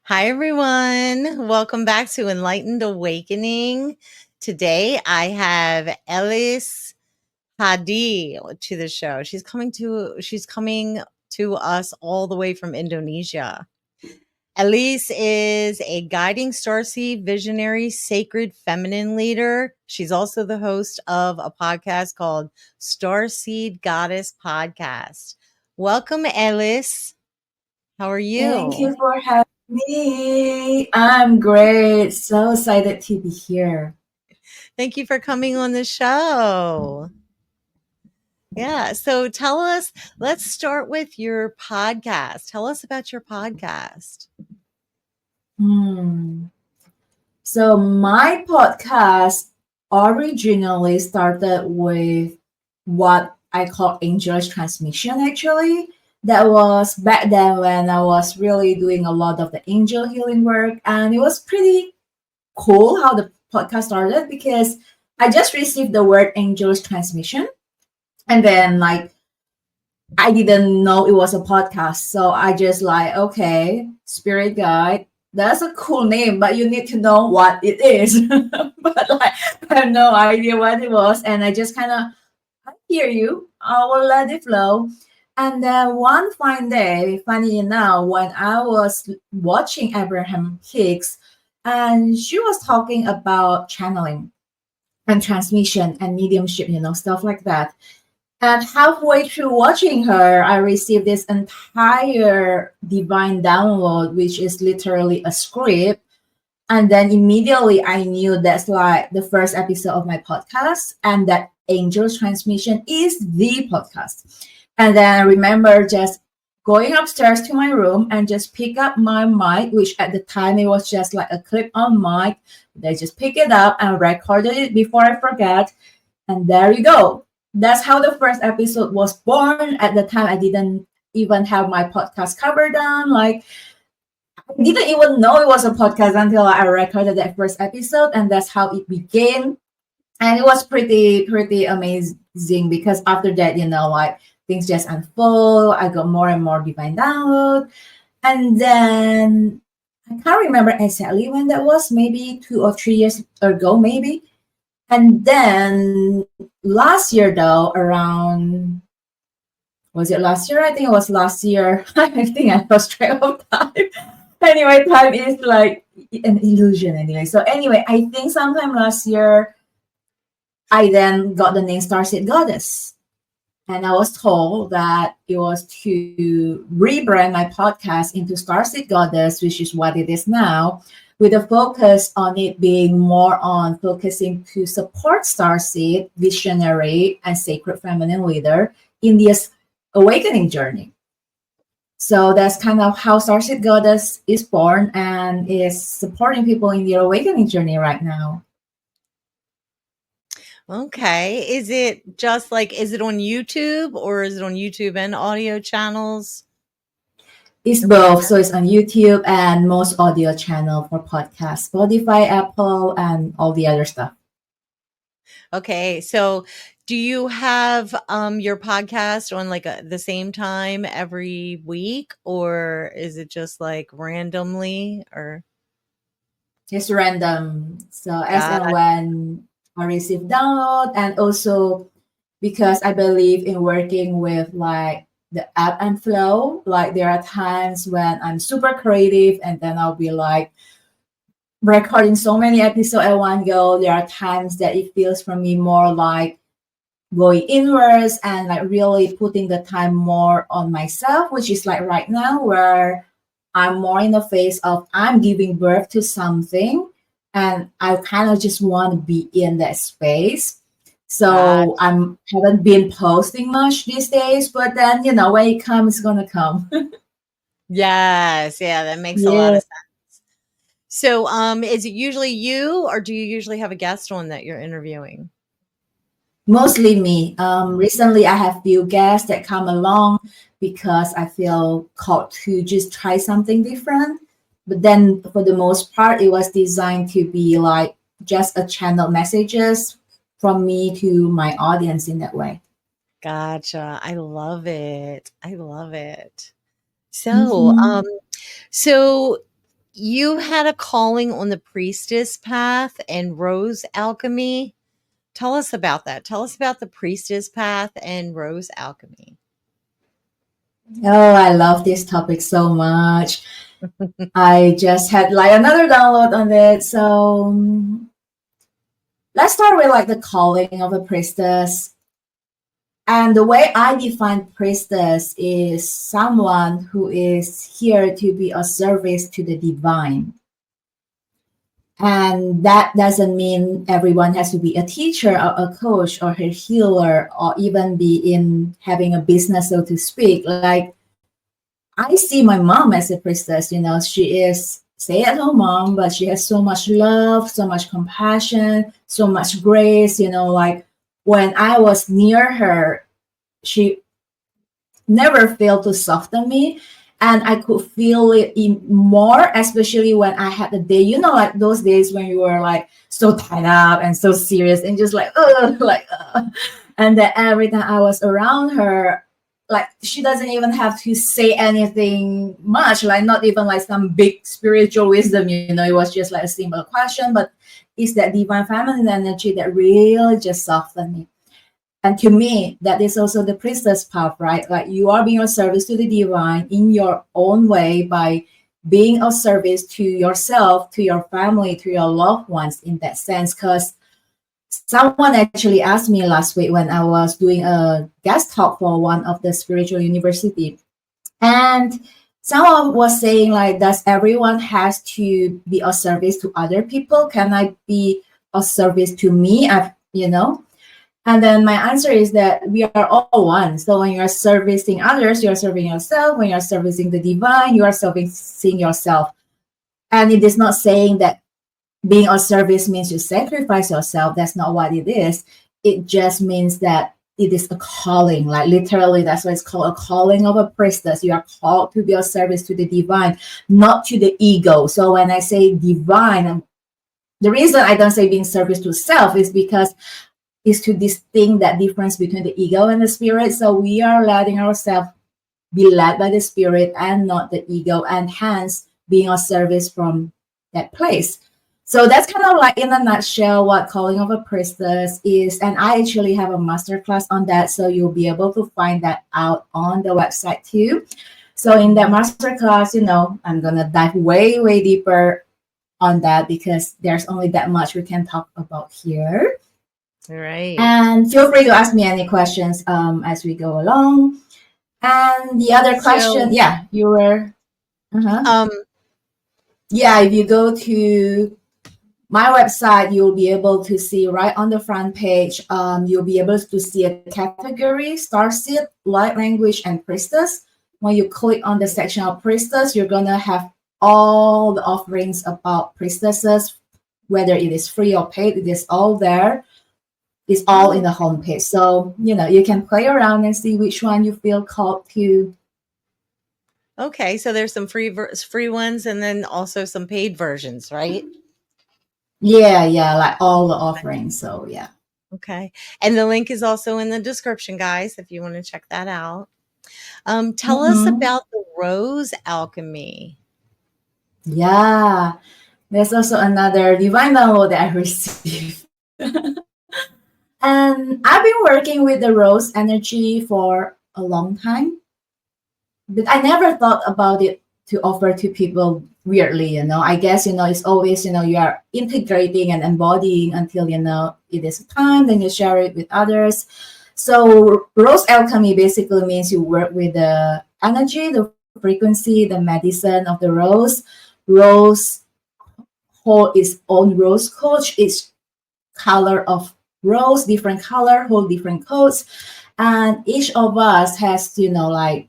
Hi, everyone. Welcome back to Enlightened Awakening. Today, I have Ellis Hadi to the show. She's coming to us all the way from Indonesia. Elise is a guiding starseed visionary, sacred feminine leader. She's also the host of a podcast called Starseed Goddess Podcast. Welcome, Elise. How are Thank you? you for having me. I'm great. So excited to be here. Thank you for coming on the show. Yeah. So let's start with your podcast. Tell us about your podcast. Hmm. So my podcast originally started with what I call angel's transmission actually. That was back then when I was really doing a lot of the angel healing work, and it was pretty cool how the podcast started because I just received the word angel's transmission, and then I didn't know it was a podcast. So I just like, okay, spirit guide. That's a cool name, but you need to know what it is. But I have no idea what it was. And I just kind of, I hear you. I will let it flow. And then one fine day, funny enough, when I was watching Abraham Hicks, and she was talking about channeling and transmission and mediumship, stuff like that. And halfway through watching her, I received this entire divine download, which is literally a script. And then immediately I knew that's like the first episode of my podcast, and that Angel's Transmission is the podcast. And then I remember just going upstairs to my room and just pick up my mic, which at the time it was just like a clip on mic. They just pick it up and recorded it before I forget. And there you go. That's how the first episode was born. At the time, I didn't even have my podcast cover done. Like, I didn't even know it was a podcast until I recorded that first episode, and that's how it began. And it was pretty amazing because after that, like things just unfold. I got more and more divine download, and then I can't remember exactly when that was. Maybe 2 or 3 years ago, maybe. And then last year, though, around, was it last year? I think it was last year. I think I lost track of time. Anyway, time is like an illusion anyway. So anyway, I think sometime last year, I then got the name Starseed Goddess. And I was told that it was to rebrand my podcast into Starseed Goddess, which is what it is now, with a focus on it being more on focusing to support Starseed, visionary, and sacred feminine leader in this awakening journey. So that's kind of how Starseed Goddess is born and is supporting people in their awakening journey right now. Okay. Is it on YouTube or is it on YouTube and audio channels? It's both. So it's on YouTube and most audio channel for podcasts, Spotify, Apple, and all the other stuff. Okay. So do you have your podcast on the same time every week, or is it just like randomly or It's random. So as God? and when I receive download, and also because I believe in working with like the ebb and flow. Like there are times when I'm super creative and then I'll be like recording so many episodes at one go. There are times that it feels for me more like going inwards and like really putting the time more on myself, which is like right now where I'm more in the phase of I'm giving birth to something and I kind of just want to be in that space. God. So I'm haven't been posting much these days, but then when it comes, it's gonna come. Yes. Yeah, that makes a lot Yeah. of sense. So, is it usually you, or do you usually have a guest on that you're interviewing? Mostly me. Recently, I have few guests that come along because I feel called to just try something different. But then, for the most part, it was designed to be like just a channel messages from me to my audience in that way. Gotcha. I love it. I love it. So, Mhm. so you had a calling on the Priestess path and Rose Alchemy. Tell us about that. Tell us about the Priestess path and Rose Alchemy. Oh, I love this topic so much. I just had like another download on it. So let's start with like the calling of a priestess. And the way I define priestess is someone who is here to be a service to the divine. And that doesn't mean everyone has to be a teacher or a coach or a healer or even be in having a business, so to speak. Like I see my mom as a priestess, she is stay-at-home mom, but she has so much love, so much compassion, so much grace, like when I was near her, she never failed to soften me. And I could feel it more, especially when I had the day, like those days when you were like so tied up and so serious and just like, and then every time I was around her, like she doesn't even have to say anything much, like not even like some big spiritual wisdom, it was just like a simple question, but it's that divine feminine energy that really just softened me. And to me, that is also the priestess path, right? Like you are being of service to the divine in your own way by being of service to yourself, to your family, to your loved ones in that sense. Because someone actually asked me last week when I was doing a guest talk for one of the spiritual university. And someone was saying like, does everyone has to be of service to other people? Can I be of service to me? And then my answer is that we are all one. So when you're servicing others, you're serving yourself. When you're servicing the divine, you are servicing yourself. And it is not saying that being of service means you sacrifice yourself. That's not what it is. It just means that it is a calling. Like literally, that's why it's called a calling of a priestess. You are called to be of service to the divine, not to the ego. So when I say divine, the reason I don't say being service to self is because is to distinct that difference between the ego and the spirit. So we are letting ourselves be led by the spirit and not the ego, and hence being of service from that place. So that's kind of like in a nutshell what calling of a priestess is. And I actually have a masterclass on that. So you'll be able to find that out on the website too. So in that masterclass, I'm going to dive way, way deeper on that because there's only that much we can talk about here. Right. And feel free to ask me any questions as we go along. And the other question, you were. If you go to my website, you'll be able to see right on the front page, you'll be able to see a category, Starseed, Light Language, and Priestess. When you click on the section of Priestess, you're going to have all the offerings about priestesses, whether it is free or paid, it is all there. It's all in the homepage. So, you can play around and see which one you feel called to. Okay, so there's some free ones and then also some paid versions, right? Yeah, like all the offerings. So, yeah. Okay. And the link is also in the description, guys, if you want to check that out. Tell us about the Rose Alchemy. Yeah, there's also another divine download that I received. And I've been working with the rose energy for a long time, but I never thought about it to offer to people weirdly, I guess, it's always, you are integrating and embodying until, it is time, then you share it with others. So Rose Alchemy basically means you work with the energy, the frequency, the medicine of the rose. Rose hold its own rose coach, its color of rose, different color, hold different codes. And each of us has, like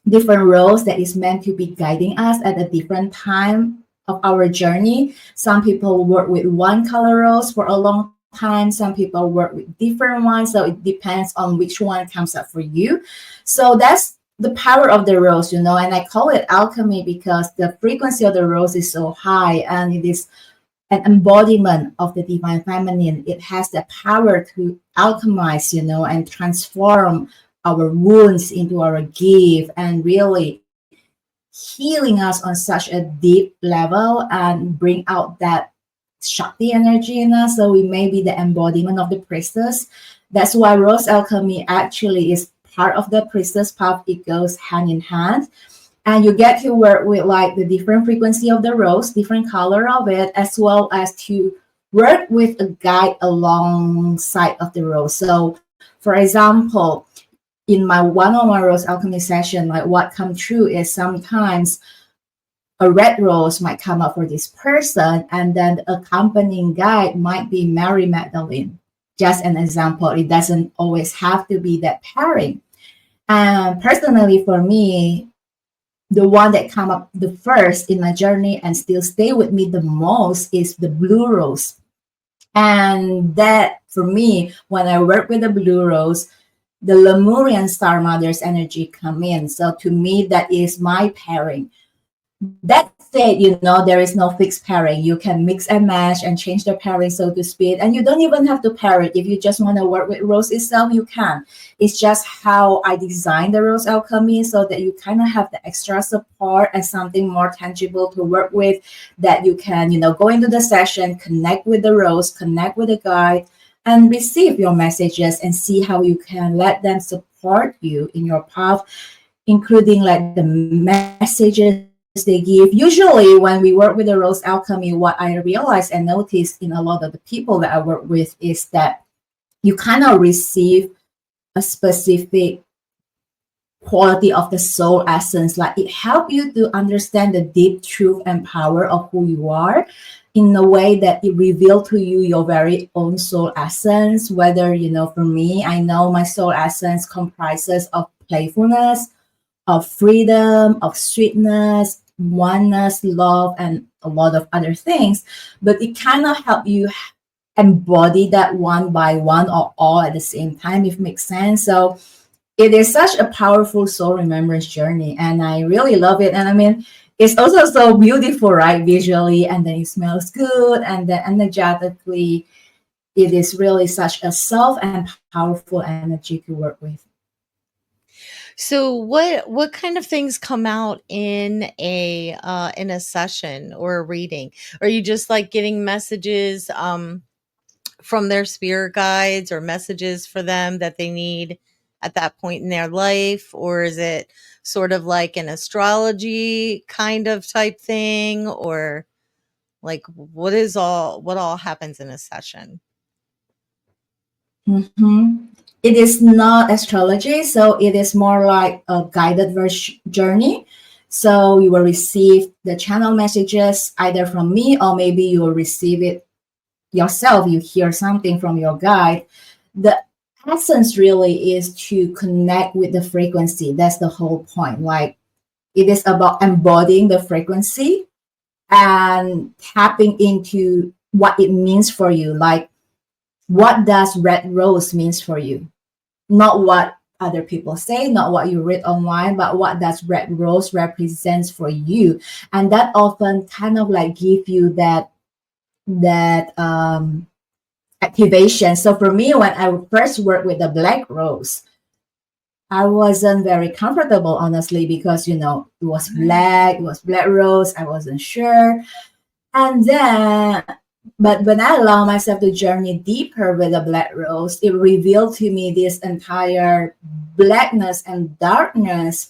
different roles that is meant to be guiding us at a different time of our journey. Some people work with one color rose for a long time. Some people work with different ones. So it depends on which one comes up for you. So that's the power of the rose, and I call it alchemy because the frequency of the rose is so high and it is an embodiment of the divine feminine. It has the power to alchemize, and transform our wounds into our gift and really healing us on such a deep level and bring out that Shakti energy in us. So we may be the embodiment of the priestess. That's why Rose Alchemy actually is part of the priestess path. It goes hand in hand. And you get to work with like the different frequency of the rose, different color of it, as well as to work with a guide alongside of the rose. So for example, in my one-on-one rose alchemy session, like what comes through is sometimes a red rose might come up for this person, and then the accompanying guide might be Mary Magdalene. Just an example. It doesn't always have to be that pairing. And personally, for me, the one that come up the first in my journey and still stay with me the most is the blue rose. And that for me, when I work with the blue rose, the Lemurian Star Mother's energy come in. So to me, that is my pairing. That said, there is no fixed pairing. You can mix and match and change the pairing, so to speak. And you don't even have to pair it. If you just want to work with rose itself, you can. It's just how I designed the Rose Alchemy so that you kind of have the extra support and something more tangible to work with, that you can, go into the session, connect with the rose, connect with the guide, and receive your messages and see how you can let them support you in your path, including like the messages they give. Usually when we work with the Rose Alchemy, what I realize and notice in a lot of the people that I work with is that you kind of receive a specific quality of the soul essence. Like it helps you to understand the deep truth and power of who you are in a way that it reveals to you your very own soul essence. Whether, for me, I know my soul essence comprises of playfulness, of freedom, of sweetness, oneness, love, and a lot of other things. But it kind of help you embody that one by one or all at the same time, if it makes sense. So it is such a powerful soul remembrance journey, and I really love it. And I mean, it's also so beautiful, right? Visually, and then it smells good, and then energetically, it is really such a soft and powerful energy to work with. So what kind of things come out in a session or a reading? Are you just like getting messages from their spirit guides, or messages for them that they need at that point in their life? Or is it sort of like an astrology kind of type thing? Or like what all happens in a session? Mm-hmm. It is not astrology, so it is more like a guided journey. So you will receive the channel messages either from me, or maybe you will receive it yourself. You hear something from your guide. The essence really is to connect with the frequency. That's the whole point. Like it is about embodying the frequency and tapping into what it means for you. Like, what does red rose means for you? Not what other people say, not what you read online, but what does red rose represents for you? And that often kind of like give you that activation. So for me, when I first worked with the black rose, I wasn't very comfortable, honestly, because it was black, it was black rose. I wasn't sure. And then, but when I allow myself to journey deeper with the black rose, it revealed to me this entire blackness and darkness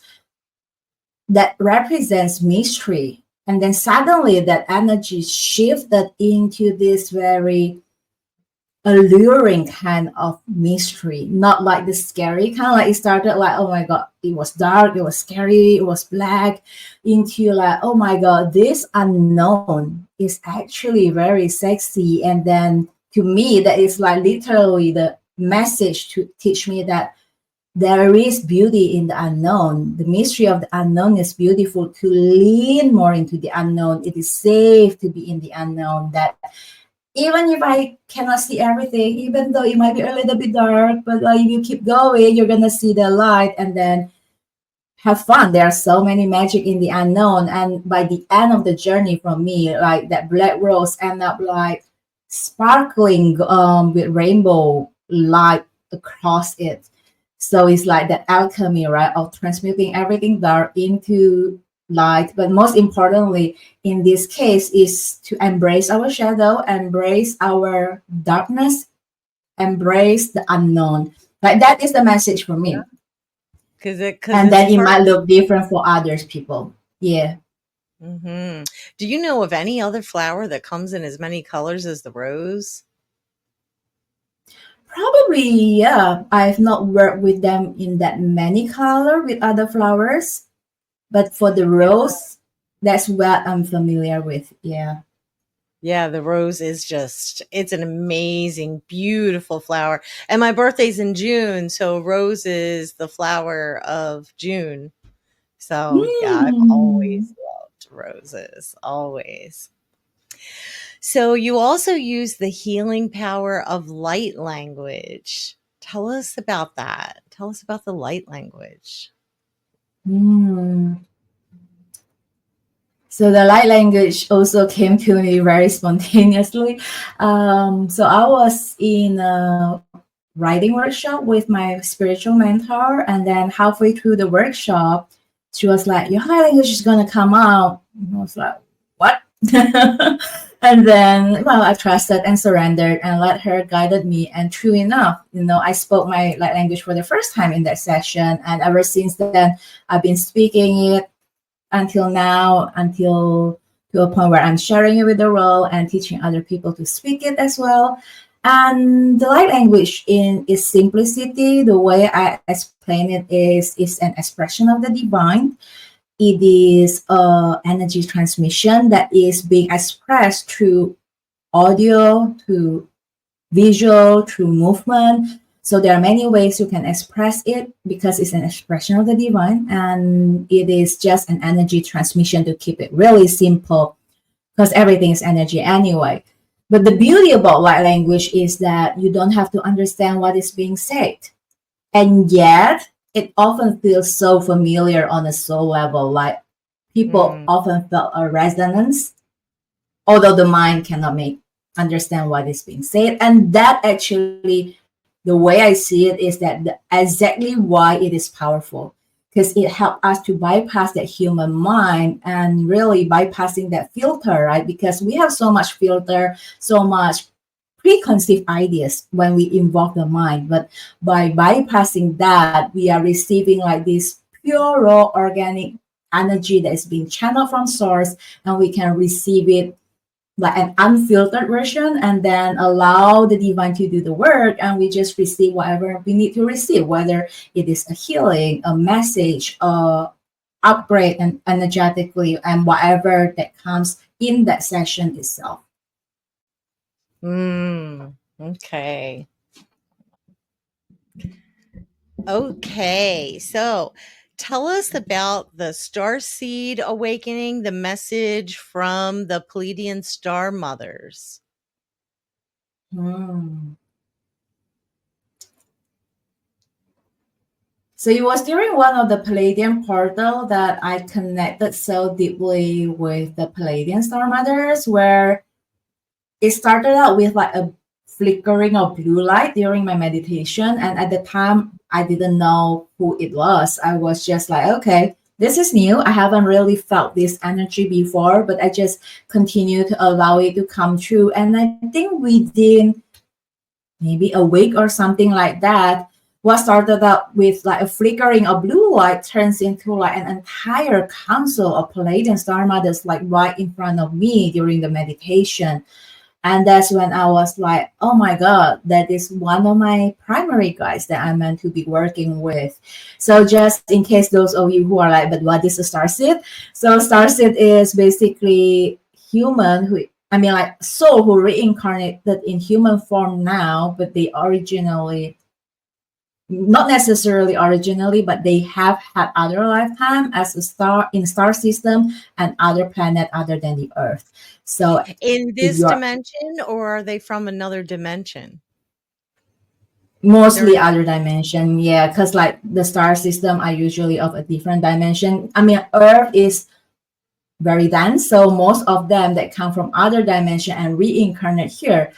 that represents mystery. And then suddenly that energy shifted into this very alluring kind of mystery, not like the scary kind. Like it started like, oh my God, it was dark, it was scary, it was black, into like, oh my God, this unknown is actually very sexy. And then to me, that is like literally the message to teach me that there is beauty in the unknown. The mystery of the unknown is beautiful. To lean more into the unknown, it is safe to be in the unknown. That even if I cannot see everything, even though it might be a little bit dark, but if you keep going, you're gonna see the light, and then have fun. There are so many magic in the unknown, and by the end of the journey, from me, like that black rose end up like sparkling with rainbow light across it. So it's like that alchemy, right, of transmuting everything dark into light, but most importantly in this case is to embrace our shadow, embrace our darkness, embrace the unknown. Like that is the message for Yeah. me. Because And it's then it part. might look different for others people. Yeah. Hmm. Do you know of any other flower that comes in as many colors as the rose? Probably, yeah. I've not worked with them in that many color with other flowers, but for the rose, that's what I'm familiar with. Yeah. Yeah, the rose is just, it's an amazing, beautiful flower. And my birthday's in June, so rose is the flower of June. So, yeah, I've Hmm. always loved roses, always. So, you also use the healing power of light language. Tell us about that. Tell us about the light language. Hmm. So the light language also came to me very spontaneously. So I was in a writing workshop with my spiritual mentor, and then halfway through the workshop, she was like, "Your light language is gonna come out." And I was like, "What?" And then, well, I trusted and surrendered and let her guided me. And true enough, I spoke my light language for the first time in that session, and ever since then, I've been speaking it until now, until to a point where I'm sharing it with the world and teaching other people to speak it as well. And the light language in its simplicity, the way I explain it is an expression of the divine. It is energy transmission that is being expressed through audio, through visual, through movement. So there are many ways you can express it because it's an expression of the divine, and it is just an energy transmission to keep it really simple because everything is energy anyway. But the beauty about light language is that you don't have to understand what is being said. And yet, it often feels so familiar on a soul level. Like people Mm, often felt a resonance, although the mind cannot make understand what is being said. And that actually, the way I see it is that exactly why it is powerful, because it helped us to bypass that human mind and really bypassing that filter, right? Because we have so much filter, so much preconceived ideas when we involve the mind. But by bypassing that, we are receiving like this pure raw organic energy that is being channeled from source, and we can receive it like an unfiltered version, and then allow the divine to do the work, and we just receive whatever we need to receive, whether it is a healing, a message, upgrade and energetically, and whatever that comes in that session itself. okay. Okay. So tell us about the Starseed awakening, the message from the Pleiadian Star Mothers. Hmm. So it was during one of the Palladian portal that I connected so deeply with the Palladian Star Mothers, where it started out with like a flickering of blue light during my meditation. And at the time, I didn't know who it was. I was just like, okay, this is new. I haven't really felt this energy before, but I just continue to allow it to come through. And I think within maybe a week or something like that, what started out with like a flickering of blue light turns into like an entire council of Palladian star mothers like right in front of me during the meditation. And that's when I was like, oh my God, that is one of my primary guides that I'm meant to be working with. So just in case those of you who are like, but what is a starseed? So starseed is basically human who, I mean, like soul who reincarnated in human form now, but they originally, not necessarily originally, but they have had other lifetime as a star in star system and other planet other than the Earth. So In if this you're dimension, or are they from another dimension? They're mostly in. other dimension, yeah, because like the star system are usually of a different dimension. I mean, Earth is very dense, so most of them that come from other dimension and reincarnate here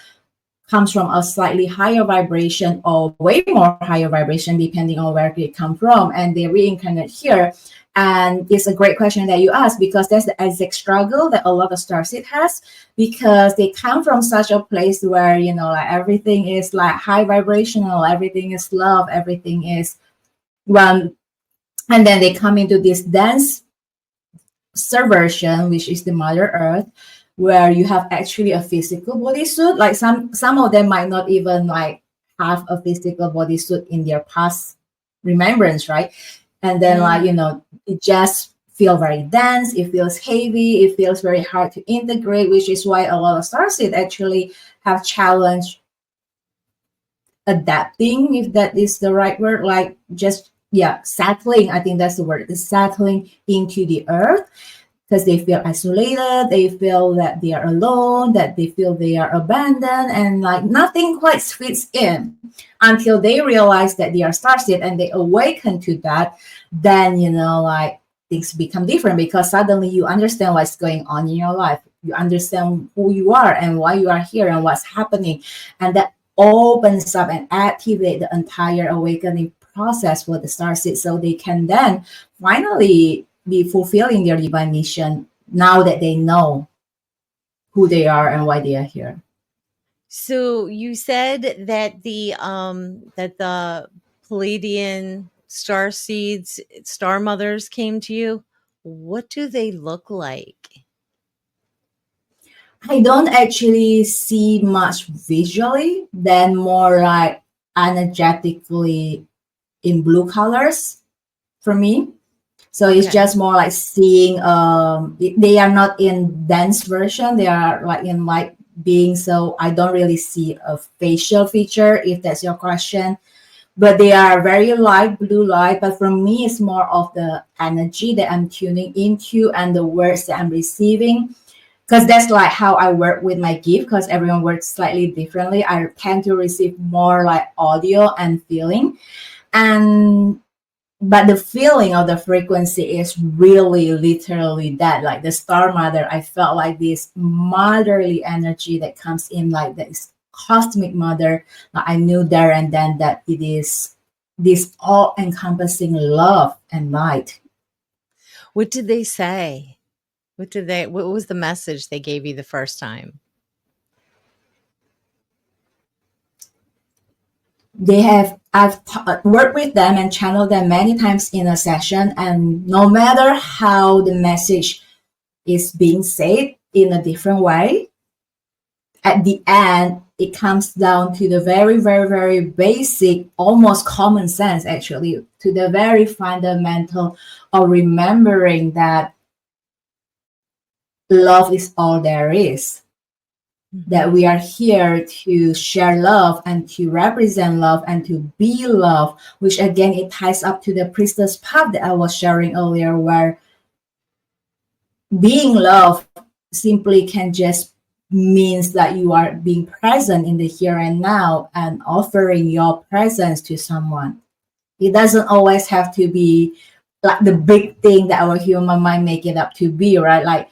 comes from a slightly higher vibration or way more higher vibration depending on where they come from, and they reincarnate here And it's a great question that you ask, because that's the exact struggle that a lot of starseed has, because they come from such a place where, like everything is like high vibrational, everything is love, everything is one, and then they come into this dense subversion, which is the Mother Earth, where you have actually a physical bodysuit. Like some of them might not even like have a physical bodysuit in their past remembrance, right? And then it just feel very dense, it feels heavy, it feels very hard to integrate, which is why a lot of starseed actually have challenge adapting, if that is the right word, like just settling. I think that's the word, is settling into the earth, because they feel isolated, they feel that they are alone, that they feel they are abandoned, and like nothing quite fits in until they realize that they are starseed and they awaken to that. Then like things become different, because suddenly you understand what's going on in your life, you understand who you are and why you are here and what's happening, and that opens up and activate the entire awakening process for the starseed, so they can then finally be fulfilling their divine mission, now that they know who they are and why they are here. So you said that the Pleiadian star seeds, star mothers came to you. What do they look like? I don't actually see much visually, then more like energetically in blue colors for me. So it's Okay. just more like seeing they are not in dense version, they are like in light being, so I don't really see a facial feature, if that's your question. But they are very light blue light, but for me it's more of the energy that I'm tuning into and the words that I'm receiving, because that's like how I work with my gift, because everyone works slightly differently. I tend to receive more like audio and feeling, and but the feeling of the frequency is really literally that, like the star mother, I felt like this motherly energy that comes in, like this cosmic mother. Like I knew there and then that it is this all encompassing love and light. What did they say? What was the message they gave you the first time? They have I've worked with them and channeled them many times in a session, and no matter how the message is being said in a different way, at the end it comes down to the very, very, very basic, almost common sense, actually, to the very fundamental of remembering that love is all there is, that we are here to share love and to represent love and to be love, which again it ties up to the priestess path that I was sharing earlier, where being love simply can just means that you are being present in the here and now and offering your presence to someone. It doesn't always have to be like the big thing that our human mind make it up to be, right? Like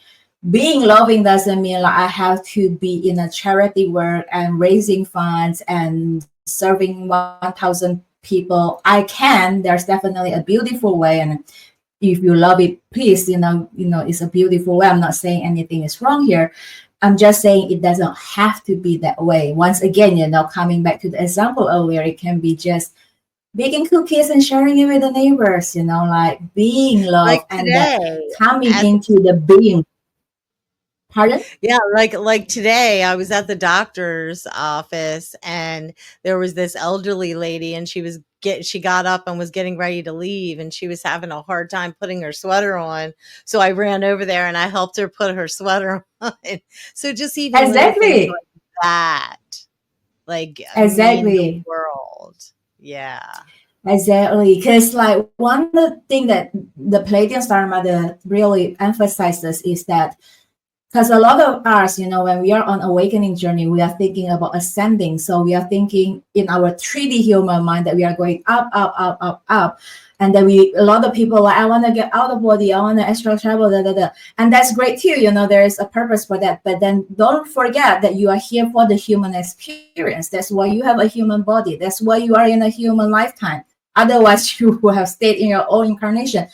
being loving doesn't mean like I have to be in a charity work and raising funds and serving 1,000 people. I can. There's definitely a beautiful way, and if you love it, please, it's a beautiful way. I'm not saying anything is wrong here. I'm just saying it doesn't have to be that way. Once again, coming back to the example earlier, it can be just baking cookies and sharing it with the neighbors, like being Like love and that today, coming at into the being. Pardon? yeah, like today, I was at the doctor's office and there was this elderly lady and she got up and was getting ready to leave and she was having a hard time putting her sweater on. So I ran over there and I helped her put her sweater on. So just even little things Exactly. like that, like mean the Exactly. world. Yeah. Exactly. Because like one of the thing that the Pleiadian Star Mother really emphasizes is that, because a lot of us, when we are on awakening journey, we are thinking about ascending. So we are thinking in our 3D human mind that we are going up, up, up, up, up. And then a lot of people like, I want to get out of body, I want to astral travel, da, da, da. And that's great too. There is a purpose for that. But then don't forget that you are here for the human experience. That's why you have a human body. That's why you are in a human lifetime. Otherwise, you would have stayed in your own incarnation.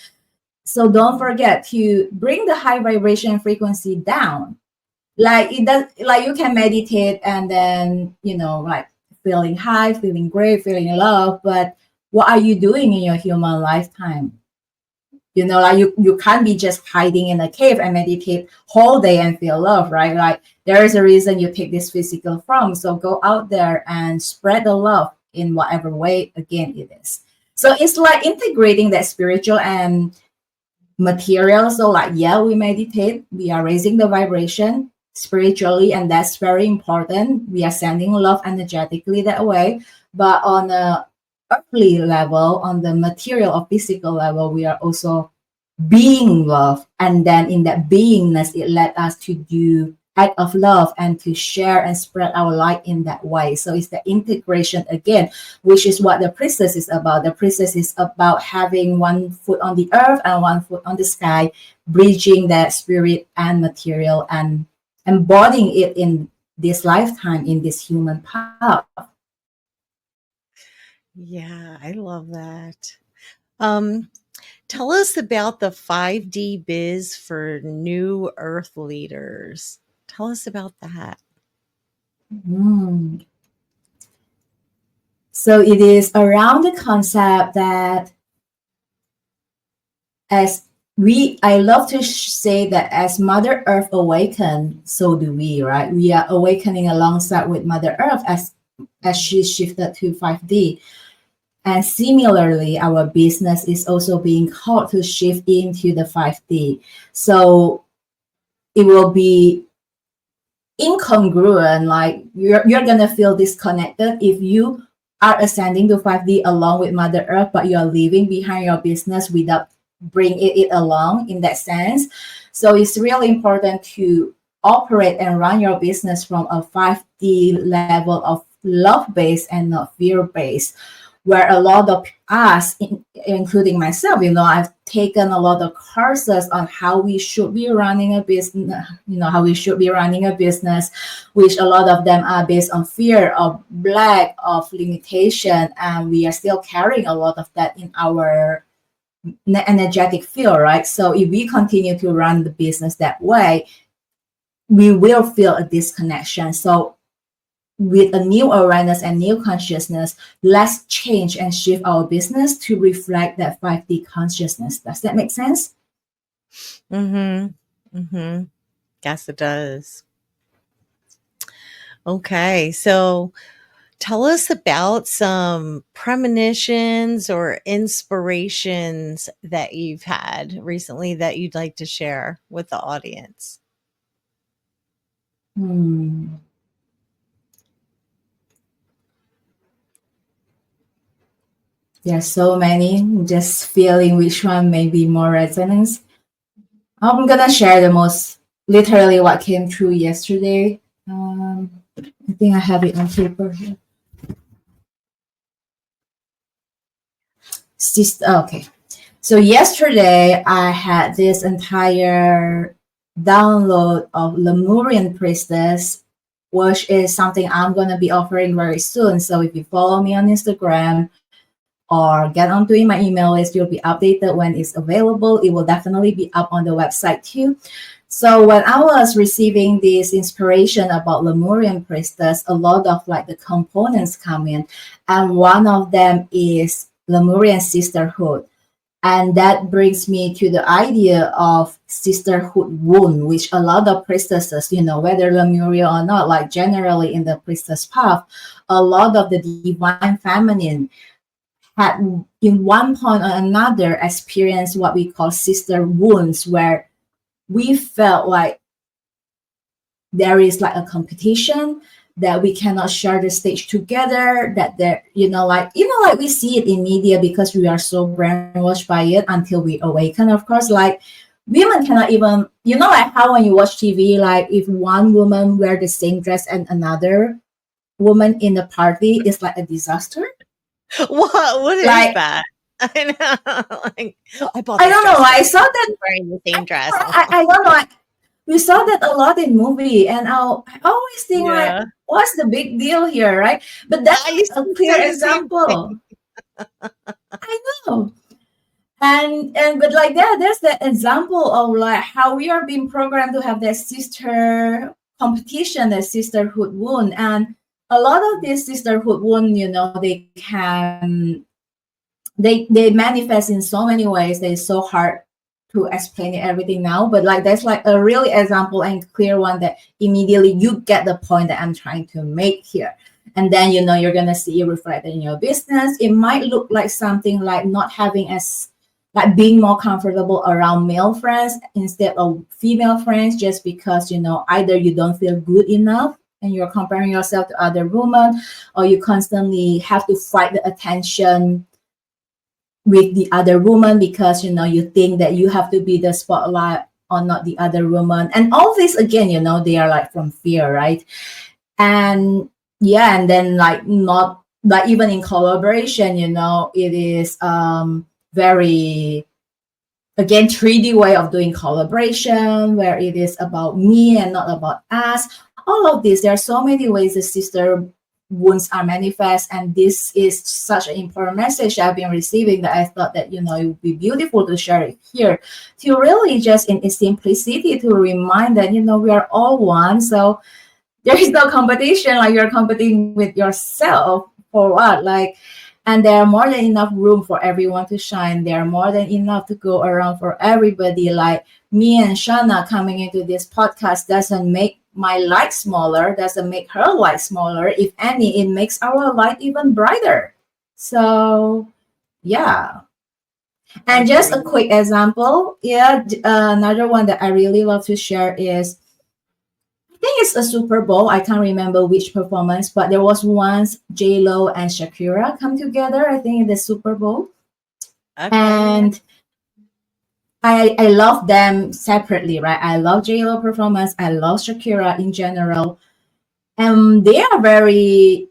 So don't forget to bring the high vibration frequency down. Like it does, like you can meditate and then, like feeling high, feeling great, feeling love, but what are you doing in your human lifetime? Like you can't be just hiding in a cave and meditate whole day and feel love, right? Like there is a reason you take this physical form. So go out there and spread the love in whatever way again it is. So it's like integrating that spiritual and material. So like, yeah, we meditate, we are raising the vibration spiritually, and that's very important. We are sending love energetically that way. But on a earthly level, on the material or physical level, we are also being love. And then in that beingness, it led us to do act of love and to share and spread our light in that way. So it's the integration again, which is what the priestess is about. The priestess is about having one foot on the earth and one foot on the sky, bridging that spirit and material and embodying it in this lifetime, in this human path. Yeah, I love that. Um, Tell us about the 5D biz for new earth leaders. Tell us about that. Mm. So it is around the concept that I love to say that as Mother Earth awaken, so do we, right? We are awakening alongside with Mother Earth as she shifted to 5D. And similarly, our business is also being called to shift into the 5D. So it will be incongruent, like you're gonna feel disconnected if you are ascending to 5D along with Mother Earth, but you're leaving behind your business without bringing it along in that sense. So it's really important to operate and run your business from a 5D level of love based and not fear based, where a lot of us, including myself, I've taken a lot of courses on how we should be running a business, which a lot of them are based on fear of lack of limitation. And we are still carrying a lot of that in our energetic field, right? So if we continue to run the business that way, we will feel a disconnection. So with a new awareness and new consciousness, let's change and shift our business to reflect that 5D consciousness. Does that make sense? Mm-hmm. Mm-hmm. Yes, it does. Okay. So tell us about some premonitions or inspirations that you've had recently that you'd like to share with the audience. Hmm. There's so many, just feeling which one may be more resonance. I'm gonna share the most literally what came through yesterday. I think I have it on paper here. Okay. So yesterday I had this entire download of Lemurian Priestess, which is something I'm gonna be offering very soon. So if you follow me on Instagram or get onto my email list, you'll be updated when it's available. It will definitely be up on the website too. So when I was receiving this inspiration about Lemurian Priestess, a lot of like the components come in, and one of them is Lemurian sisterhood. And that brings me to the idea of sisterhood wound, which a lot of priestesses, whether Lemuria or not, like generally in the priestess path, a lot of the divine feminine had in one point or another experienced what we call sister wounds, where we felt like there is like a competition, that we cannot share the stage together, that there, like we see it in media because we are so brainwashed by it until we awaken. Of course, like women cannot even, like how when you watch TV, like if one woman wear the same dress and another woman in the party, is like a disaster. What is Like, that? I know. Like, I bought I this don't know. dress. I saw that. Wearing the same dress. I don't know. We saw that a lot in movie, and I always think like, Yeah. what's the big deal here, right? But that's I used a to clear say the same thing. example. I know. And but like that, there's the example of like how we are being programmed to have that sister competition, that sisterhood wound. And a lot of these sisterhood wound, they can they manifest in so many ways that it's so hard to explain it everything now. But like that's like a really example and clear one that immediately you get the point that I'm trying to make here. And then you're gonna see it reflected in your business. It might look like something like not having as like being more comfortable around male friends instead of female friends, just because either you don't feel good enough and you're comparing yourself to other women, or you constantly have to fight the attention with the other woman because you think that you have to be the spotlight or not the other woman. And all this again, they are like from fear, right? And yeah, and then like not like even in collaboration, it is very, again, 3D way of doing collaboration where it is about me and not about us. All of this, there are so many ways the sister wounds are manifest, and this is such an important message I've been receiving that I thought that it would be beautiful to share it here, to really just in its simplicity to remind that we are all one. So there is no competition, like you're competing with yourself for what, like. And there are more than enough room for everyone to shine. There are more than enough to go around for everybody. Like me and Shana coming into this podcast doesn't make my light smaller, doesn't make her light smaller. If any, it makes our light even brighter. So yeah. And just a quick example, another one that I really love to share is, I think it's a Super Bowl. I can't remember which performance, but there was once J Lo and Shakira come together, I think, in the Super Bowl. Okay. And I love them separately, right? I love J Lo performance. I love Shakira in general. And they are very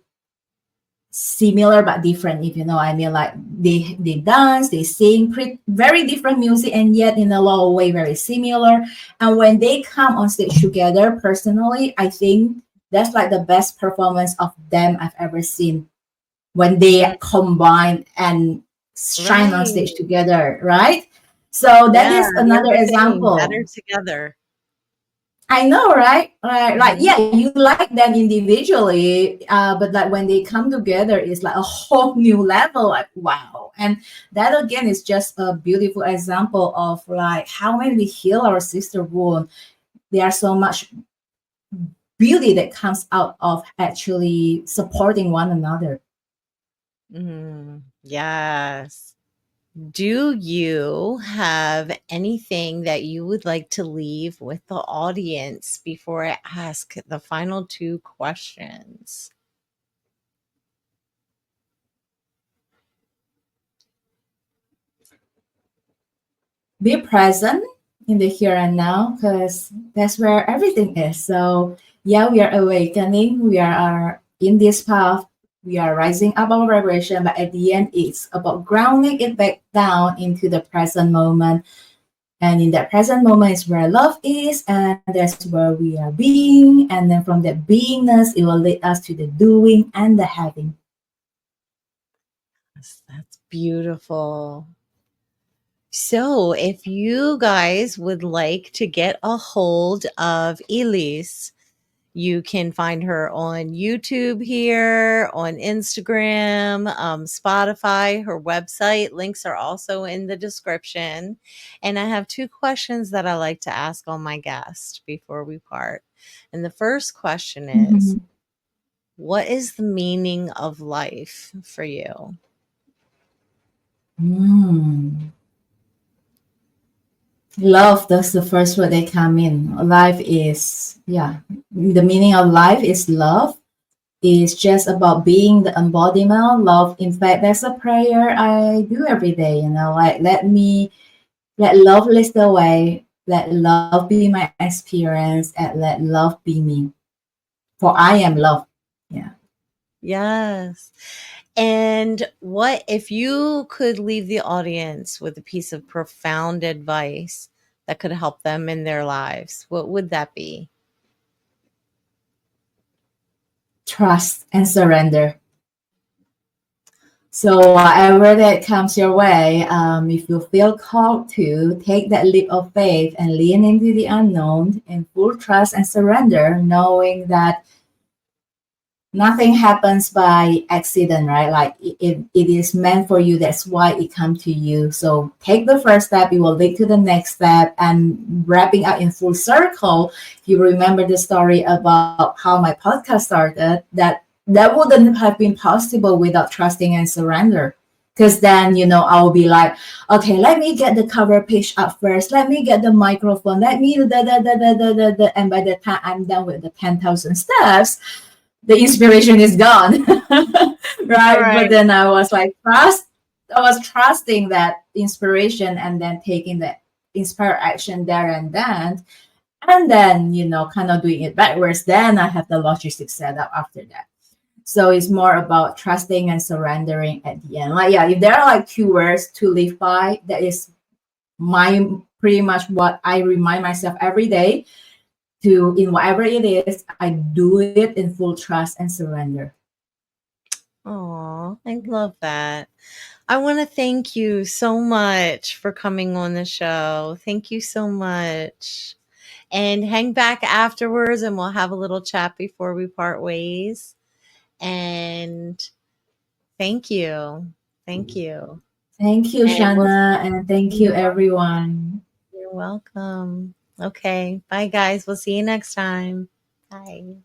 similar but different, if you know what I mean. Like they dance, they sing, very different music, and yet in a lot of way very similar. And when they come on stage together, personally, I think that's like the best performance of them I've ever seen, when they combine and shine on stage Right. together, right? So that Yeah, is another everything example. better together. I know, right? Like, Mhm. yeah, you like them individually, but like when they come together, it's like a whole new level. Like, wow! And that again is just a beautiful example of like how when we heal our sister wound, there are so much beauty that comes out of actually supporting one another. Yes. Do you have anything that you would like to leave with the audience before I ask the final two questions? Be present in the here and now, because that's where everything is. So yeah, we are awakening, we are in this path, we are rising up our vibration, but at the end it's about grounding it back down into the present moment. And in that present moment is where love is, and that's where we are being. And then from that beingness, it will lead us to the doing and the having. Yes, that's beautiful. So, if you guys would like to get a hold of Elise, you can find her on YouTube here, on Instagram, Spotify, her website. Links are also in the description. And I have two questions that I like to ask all my guests before we part. And the first question is, Mhm. what is the meaning of life for you? Mm. Love, that's the first word that come in. Life is, yeah, the meaning of life is love. It's just about being the embodiment of love. In fact, that's a prayer I do every day, like let love lead the way, let love be my experience, and let love be me. For I am love. Yeah. Yes. And what if you could leave the audience with a piece of profound advice that could help them in their lives? What would that be? Trust and surrender. So whatever that comes your way, if you feel called to take that leap of faith and lean into the unknown in full trust and surrender, knowing that nothing happens by accident, right? Like it is meant for you. That's why it comes to you. So take the first step, it will lead to the next step. And wrapping up in full circle, if you remember the story about how my podcast started, that wouldn't have been possible without trusting and surrender. Because then, I'll be like, okay, let me get the cover page up first. Let me get the microphone. Let me da. And by the time I'm done with the 10,000 steps, the inspiration is gone. Right. But Right. then I was trusting that inspiration and then taking the inspired action there and then kind of doing it backwards. Then I have the logistics set up after that. So it's more about trusting and surrendering at the end. Like, yeah, if there are like two words to live by, that is my pretty much what I remind myself every day to, in whatever it is, I do it in full trust and surrender. Oh, I love that. I want to thank you so much for coming on the show. Thank you so much. And hang back afterwards and we'll have a little chat before we part ways. And thank you. Thank you. Thank you, And we'll Shanna, and thank you, you're everyone. you're welcome. Okay. Bye guys. We'll see you next time. Bye.